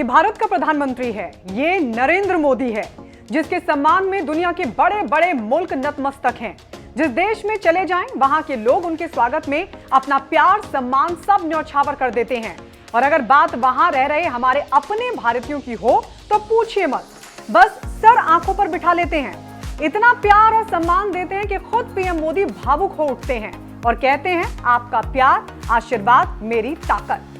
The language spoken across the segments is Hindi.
भारत का प्रधानमंत्री है, ये नरेंद्र मोदी है, जिसके सम्मान में दुनिया के बड़े बड़े मुल्क नतमस्तक हैं। जिस देश में चले जाएं, वहां के लोग उनके स्वागत में अपना प्यार सम्मान सब न्यौछावर कर देते हैं। और अगर बात वहां रह रहे हमारे अपने भारतीयों की हो तो पूछिए मत, बस सर आंखों पर बिठा लेते हैं। इतना प्यार और सम्मान देते हैं कि खुद पीएम मोदी भावुक हो उठते हैं और कहते हैं, आपका प्यार आशीर्वाद मेरी ताकत।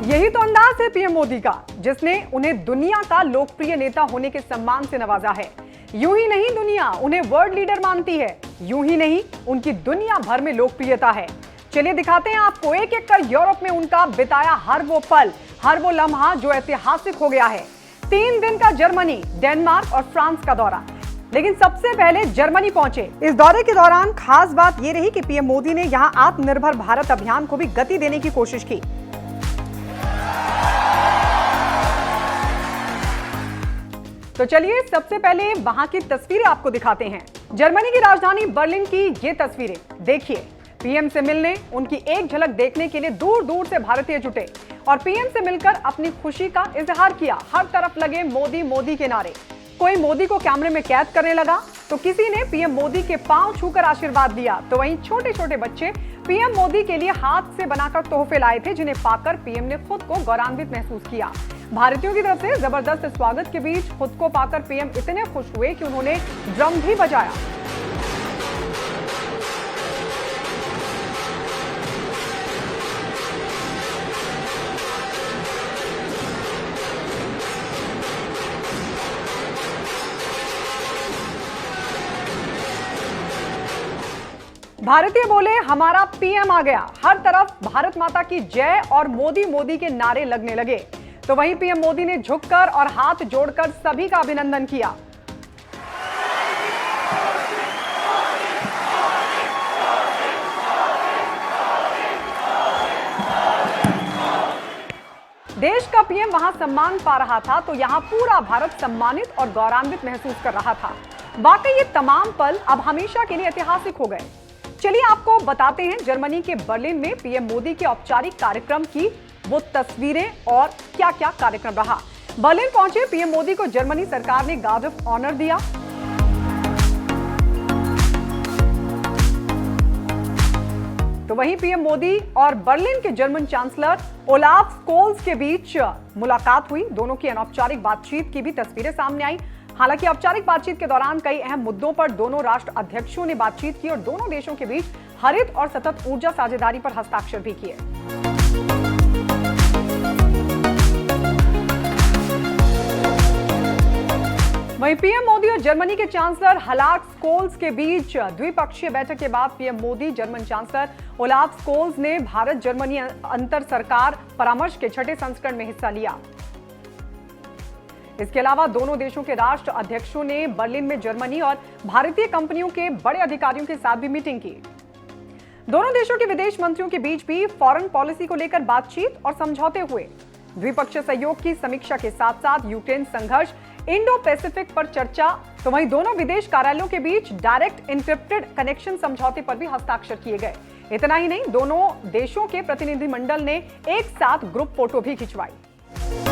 यही तो अंदाज है पीएम मोदी का, जिसने उन्हें दुनिया का लोकप्रिय नेता होने के सम्मान से नवाजा है। यूं ही नहीं दुनिया उन्हें वर्ल्ड लीडर मानती है, यूं ही नहीं उनकी दुनिया भर में लोकप्रियता है। चलिए दिखाते हैं आपको एक एक कर यूरोप में उनका बिताया हर वो पल, हर वो लम्हा जो ऐतिहासिक हो गया है। 3 दिन का जर्मनी, डेनमार्क और फ्रांस का दौरा, लेकिन सबसे पहले जर्मनी पहुंचे। इस दौरे के दौरान खास बात यह रही कि पीएम मोदी ने यहां आत्मनिर्भर भारत अभियान को भी गति देने की कोशिश की। तो चलिए सबसे पहले वहां की तस्वीरें आपको दिखाते हैं। जर्मनी की राजधानी बर्लिन की ये तस्वीरें देखिए। पीएम से मिलने, उनकी एक झलक देखने के लिए दूर दूर से भारतीय जुटे और पीएम से मिलकर अपनी खुशी का इजहार किया। हर तरफ लगे मोदी मोदी के नारे। कोई मोदी को कैमरे में कैद करने लगा तो किसी ने पीएम मोदी के पांव छूकर आशीर्वाद दिया, तो वहीं छोटे छोटे बच्चे पीएम मोदी के लिए हाथ से बनाकर तोहफे लाए थे, जिन्हें पाकर पीएम ने खुद को गौरवान्वित महसूस किया। भारतीयों की तरफ से जबरदस्त स्वागत के बीच खुद को पाकर पीएम इतने खुश हुए कि उन्होंने ड्रम भी बजाया। भारतीय बोले, हमारा पीएम आ गया। हर तरफ भारत माता की जय और मोदी मोदी के नारे लगने लगे। तो वहीं पीएम मोदी ने झुककर और हाथ जोड़कर सभी का अभिनंदन किया। देश का पीएम वहां सम्मान पा रहा था तो यहां पूरा भारत सम्मानित और गौरवान्वित महसूस कर रहा था। वाकई ये तमाम पल अब हमेशा के लिए ऐतिहासिक हो गए। चलिए आपको बताते हैं जर्मनी के बर्लिन में पीएम मोदी के औपचारिक कार्यक्रम की वो तस्वीरें और क्या क्या कार्यक्रम रहा। बर्लिन पहुंचे पीएम मोदी को जर्मनी सरकार ने गार्ड ऑफ ऑनर दिया। तो वहीं पीएम मोदी और बर्लिन के जर्मन चांसलर ओलाफ स्कोल्स के बीच मुलाकात हुई। दोनों की अनौपचारिक बातचीत की भी तस्वीरें सामने आई। हालांकि औपचारिक बातचीत के दौरान कई अहम मुद्दों पर दोनों राष्ट्र अध्यक्षों ने बातचीत की और दोनों देशों के बीच हरित और सतत ऊर्जा साझेदारी पर हस्ताक्षर भी किए। वहीं पीएम मोदी और जर्मनी के चांसलर ओलाफ स्कोल्स के बीच द्विपक्षीय बैठक के बाद PM Modi, German chancellor Olaf Scholz ने भारत जर्मनी अंतर सरकार परामर्श के 6ठे संस्करण में हिस्सा लिया। इसके अलावा दोनों देशों के राष्ट्र अध्यक्षों ने बर्लिन में जर्मनी और भारतीय कंपनियों के बड़े अधिकारियों के साथ भी मीटिंग की। दोनों देशों के विदेश मंत्रियों के बीच भी फॉरेन पॉलिसी को लेकर बातचीत और समझौते हुए। द्विपक्षीय सहयोग की समीक्षा के साथ साथ यूक्रेन संघर्ष, इंडो पैसिफिक पर चर्चा। तो वहीं दोनों विदेश कार्यालयों के बीच डायरेक्ट इंक्रिप्टेड कनेक्शन समझौते पर भी हस्ताक्षर किए गए। इतना ही नहीं, दोनों देशों के प्रतिनिधिमंडल ने एक साथ ग्रुप फोटो भी खिंचवाई।